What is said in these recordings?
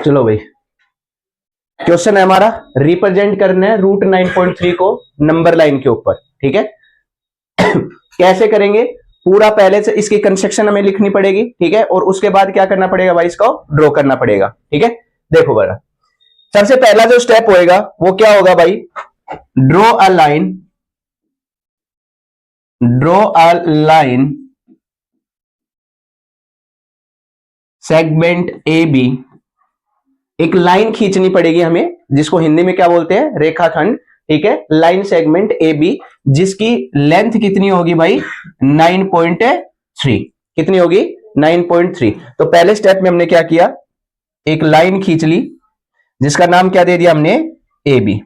चलो भाई, क्वेश्चन है हमारा, रिप्रेजेंट करना है रूट 9.3 को नंबर लाइन के ऊपर। ठीक है कैसे करेंगे, पूरा पहले से इसकी कंस्ट्रक्शन हमें लिखनी पड़ेगी। ठीक है, और उसके बाद क्या करना पड़ेगा भाई, इसको ड्रॉ करना पड़ेगा। ठीक है, देखो बड़ा, सबसे पहला जो स्टेप होएगा वो क्या होगा भाई, draw a line segment A B. एक लाइन खींचनी पड़ेगी हमें, जिसको हिंदी में क्या बोलते हैं, रेखाखंड। ठीक है, लाइन सेगमेंट ए बी, जिसकी लेंथ कितनी होगी भाई, 9.3। कितनी होगी, 9.3। तो पहले स्टेप में हमने क्या किया, एक लाइन खींच ली, जिसका नाम क्या दे दिया हमने, ए बी।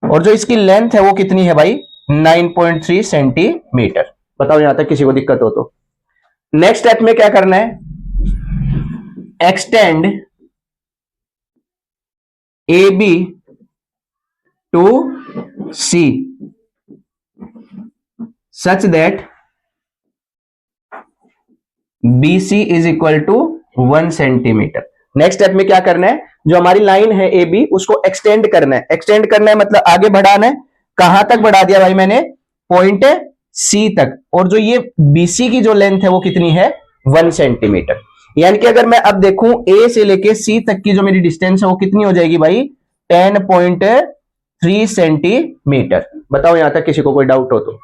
और जो इसकी लेंथ है वो कितनी है भाई, 9.3 सेंटीमीटर। बताओ यहां तक किसी को दिक्कत हो तो। नेक्स्ट स्टेप में क्या करना है, extend A B to C such that B C is equal to 1 centimetre. Next step में क्या करना है, जो हमारी लाइन है ए बी, उसको एक्सटेंड करना है। एक्सटेंड करना है मतलब आगे बढ़ाना है। कहां तक बढ़ा दिया भाई मैंने, पॉइंट सी तक। और जो ये बीसी की जो लेंथ है वो कितनी है, 1 सेंटीमीटर। यानी कि अगर मैं अब देखूं ए से लेके सी तक की जो मेरी डिस्टेंस है वो कितनी हो जाएगी भाई, 10.3 सेंटीमीटर। बताओ यहां तक किसी को कोई डाउट हो तो।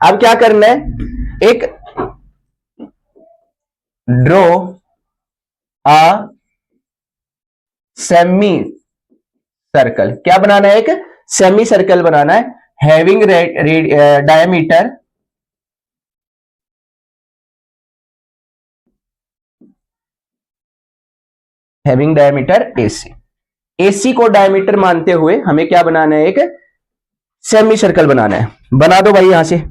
अब क्या करना है, एक ड्रॉ अ सेमी सर्कल। क्या बनाना है, एक सेमी सर्कल बनाना है, हैविंग डायमीटर AC। AC को डायमीटर मानते हुए हमें क्या बनाना है, एक सेमी सर्कल बनाना है। बना दो भाई यहां से।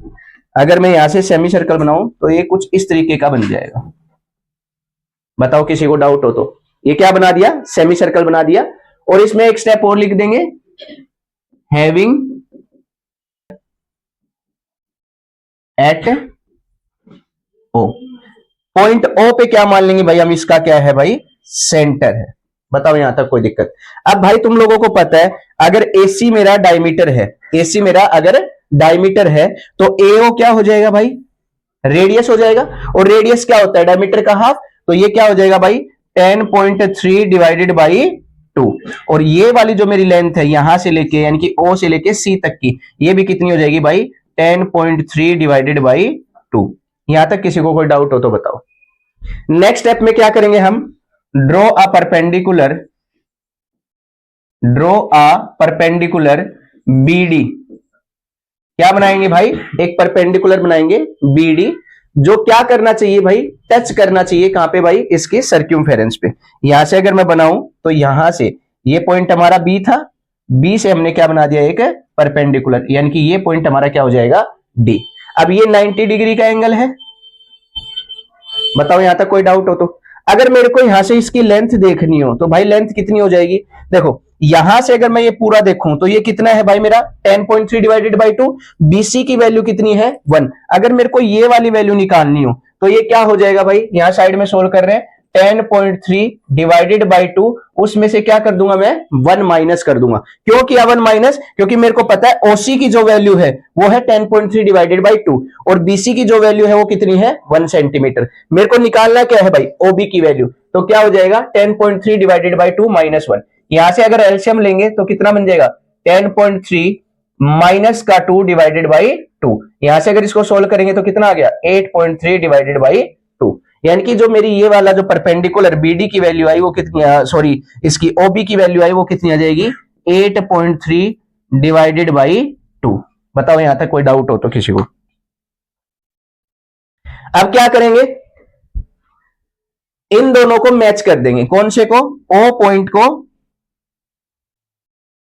अगर मैं यहां से सेमी सर्कल बनाऊं तो ये कुछ इस तरीके का बन जाएगा। बताओ किसी को डाउट हो तो। ये क्या बना दिया, सेमी सर्कल बना दिया। और इसमें एक स्टेप और लिख देंगे, हैविंग एट ओ। पॉइंट ओ पे क्या मान लेंगे भाई हम, इसका क्या है भाई, सेंटर है। बताओ यहां तक कोई दिक्कत। अब भाई तुम लोगों को पता है, अगर AC मेरा डायमीटर है, AC मेरा अगर डायमीटर है तो AO क्या हो जाएगा भाई, रेडियस हो जाएगा। और रेडियस क्या होता है, डायमीटर का हाफ। तो ये क्या हो जाएगा भाई, 10.3 डिवाइडेड बाई 2। और ये वाली जो मेरी लेंथ है यहां से लेके, यानी कि O से लेके C तक की, ये भी कितनी हो जाएगी भाई, 10.3 डिवाइडेड बाई 2। यहां तक किसी को कोई डाउट हो तो बताओ। नेक्स्ट स्टेप में क्या करेंगे हम, ड्रॉ अ परपेंडिकुलर BD। क्या बनाएंगे भाई, एक परपेंडिकुलर बनाएंगे BD, जो क्या करना चाहिए भाई, टच करना चाहिए कहां पे भाई, इसके सर्क्यूमफेरेंस पे। यहां से अगर मैं बनाऊं तो यहां से ये पॉइंट हमारा B था, B से हमने क्या बना दिया, एक परपेंडिकुलर, यानी कि ये पॉइंट हमारा क्या हो जाएगा, D। अब ये 90 डिग्री का एंगल है। बताओ यहां तक कोई डाउट हो तो। अगर मेरे को यहां से इसकी लेंथ देखनी हो तो भाई लेंथ कितनी हो जाएगी, देखो यहां से अगर मैं ये पूरा देखूं तो ये कितना है भाई मेरा, 10.3 डिवाइडेड बाई 2। BC की वैल्यू कितनी है, 1। अगर मेरे को ये वाली वैल्यू निकालनी हो तो ये क्या हो जाएगा भाई, यहां साइड में सोल्व कर रहे हैं, 10.3 डिवाइडेड बाई 2, उसमें से क्या कर दूंगा मैं, 1 माइनस कर दूंगा। क्यों किया 1 माइनस, क्योंकि मेरे को पता है OC की जो वैल्यू है वो है 10.3 डिवाइडेड बाई 2 और BC की जो वैल्यू है वो कितनी है, 1 सेंटीमीटर। मेरे को निकालना क्या है भाई, OB की वैल्यू। तो क्या हो जाएगा, 10.3 डिवाइडेड बाई 2 माइनस 1। यहां से अगर एलसीएम लेंगे तो कितना बन जाएगा, 10.3 माइनस का 2 डिवाइडेड बाई 2। यहां से अगर इसको सोल्व करेंगे तो कितना आ गया, 8.3 डिवाइडेड बाई 2। यानी कि जो मेरी ये वाला जो परपेंडिकुलर BD की वैल्यू आई वो कितनी, सॉरी इसकी OB की वैल्यू आई वो कितनी आ जाएगी, 8.3 डिवाइडेड बाई 2। बताओ यहां तक कोई डाउट हो तो किसी को। अब क्या करेंगे, इन दोनों को मैच कर देंगे। कौन से को, O पॉइंट को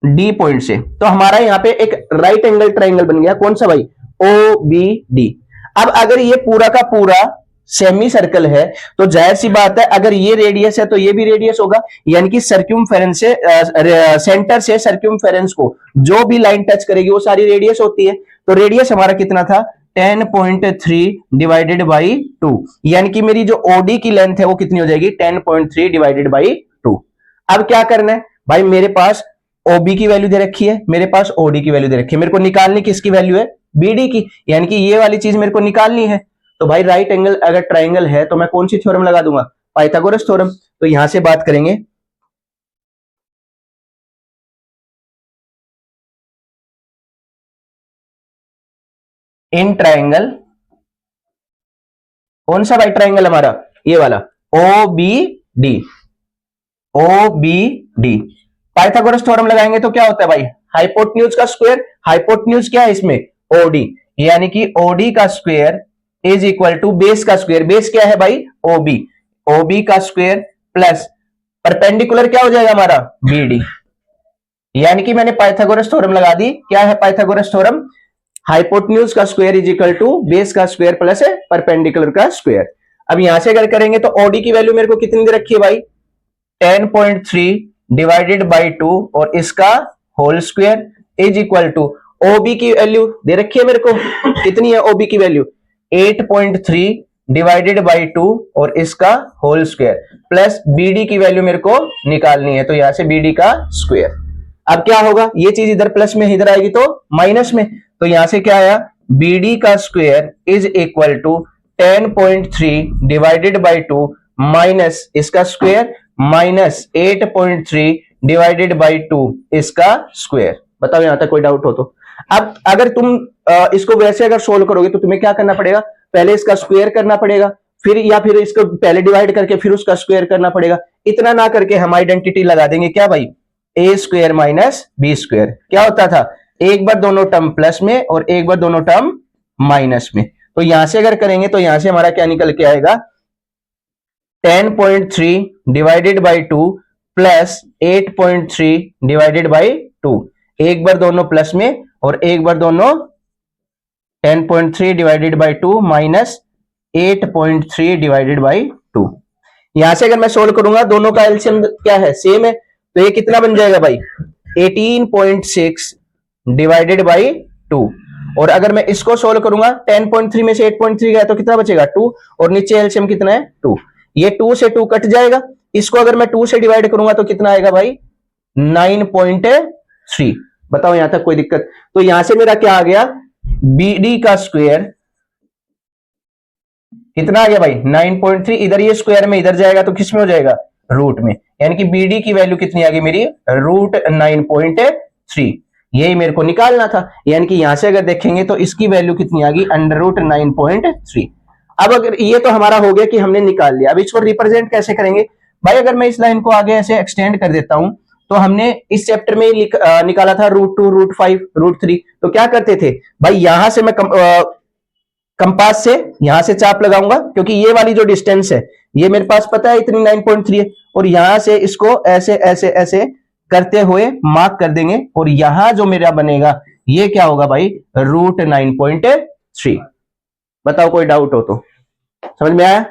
D पॉइंट से। तो हमारा यहां पे एक राइट एंगल ट्राइंगल बन गया। कौन सा भाई, OBD। अब अगर ये पूरा का पूरा सेमी सर्कल है तो जाहिर सी बात है, अगर ये रेडियस है तो ये भी रेडियस होगा। यानी कि सर्क्यूमफेरेंस से सेंटर से सर्क्यूमफेरेंस को जो भी लाइन टच करेगी वो सारी रेडियस होती है। तो रेडियस हमारा कितना था, 10.3 डिवाइडेड बाई 2, यानी कि मेरी जो ओडी की लेंथ है वो कितनी हो जाएगी 10.3 डिवाइडेड बाई 2। अब क्या करना है भाई, मेरे पास ओबी की वैल्यू दे रखी है, मेरे पास ओडी की वैल्यू दे रखी है, मेरे को निकालनी किसकी वैल्यू है, बीडी की, यानी कि ये वाली चीज मेरे को निकालनी है। तो भाई राइट एंगल अगर ट्राइंगल है तो मैं कौन सी थ्योरम लगा दूंगा, पाइथागोरस थ्योरम। तो यहां से बात करेंगे, इन ट्राइंगल, कौन सा भाई ट्राइंगल हमारा, ये वाला O B D, O B D, Pythagoras theorem लगाएंगे तो क्या होता है भाई, हाइपोटेन्यूज का स्क्वायर, हाइपोटेन्यूज क्या है इसमें ओडी, यानी कि ओडी का square is equal to base का स्क्वायर, बेस क्या है भाई ओबी, ओबी का स्क्वायर प्लस परपेंडिकुलर क्या हो जाएगा हमारा बीडी, यानी कि मैंने पाइथागोरस थ्योरम लगा दी। क्या है पाइथागोरस थ्योरम, हाइपोटेन्यूज का square is equal to base का स्क्वायर प्लस परपेंडिकुलर का स्क्वायर। अब यहां से अगर करेंगे तो ओडी की वैल्यू मेरे को कितनी दे रखी है भाई 10.3 डिवाइडेड बाई 2 और इसका whole square is equal to OB की वैल्यू दे रखी है मेरे को, कितनी है ओबी की वैल्यू 8.3 डिवाइडेड बाई 2 और इसका होल स्क्वायर प्लस बीडी की वैल्यू मेरे को निकालनी है, तो यहां से बीडी का स्क्वायर। अब क्या होगा, ये चीज इधर प्लस में इधर आएगी तो माइनस में, तो यहां से क्या आया बीडी का square is equal to 10.3 divided by 2 minus इसका स्क्वायर माइनस 8.3 डिवाइडेड बाई 2 इसका स्क्वायर। बताओ यहां तक कोई डाउट हो तो। अब अगर तुम इसको वैसे अगर सोल्व करोगे तो तुम्हें क्या करना पड़ेगा, पहले इसका स्क्वायर करना पड़ेगा, फिर या फिर इसको पहले डिवाइड करके फिर उसका स्क्वायर करना पड़ेगा। इतना ना करके हम आइडेंटिटी लगा देंगे क्या भाई, ए स्क्वायर माइनस बी स्क्वायर। क्या होता था, एक बार दोनों टर्म प्लस में और एक बार दोनों टर्म माइनस में। तो यहां से अगर करेंगे तो यहां से हमारा क्या निकल के आएगा 10.3 divided by 2 plus 8.3 divided by 2, एक बार दोनों प्लस में और एक बार दोनों 10.3 divided by 2 minus 8.3 divided by 2। यहां से अगर मैं सोल्व करूंगा दोनों का एलसीएम क्या है सेम है, तो ये कितना बन जाएगा भाई 18.6 डिवाइडेड बाई 2, और अगर मैं इसको सोल्व करूंगा 10.3 में से 8.3 गया तो कितना बचेगा 2, और नीचे एलसीएम कितना है 2, ये 2 से 2 कट जाएगा, इसको अगर मैं 2 से डिवाइड करूंगा तो कितना आएगा भाई 9.3। बताओ यहां तक कोई दिक्कत, तो यहां से मेरा क्या आ गया बीडी का स्क्वायर कितना आ गया भाई 9.3, इधर ये स्क्वायर में इधर जाएगा तो किस में हो जाएगा रूट में, यानी कि बीडी की वैल्यू कितनी आ गई मेरी रूट 9.3, यही मेरे को निकालना था। यानी कि यहां से अगर देखेंगे तो इसकी वैल्यू कितनी आ गई अंडर रूट 9.3। अब अगर ये तो हमारा हो गया कि हमने निकाल लिया, अब इसको रिप्रेजेंट कैसे करेंगे भाई, अगर मैं इस लाइन को आगे ऐसे एक्सटेंड कर देता हूं तो हमने इस चैप्टर में निकाला था रूट 2 रूट 5 रूट 3, तो क्या करते थे भाई यहां से मैं कंपास से यहां से चाप लगाऊंगा, क्योंकि ये वाली जो डिस्टेंस है ये मेरे पास पता है इतनी 9.3 है, और यहां से इसको ऐसे ऐसे ऐसे करते हुए मार्क कर देंगे, और यहां जो मेरा बनेगा ये क्या होगा भाई रूट 9.3। बताओ कोई डाउट हो तो, समझ में आया।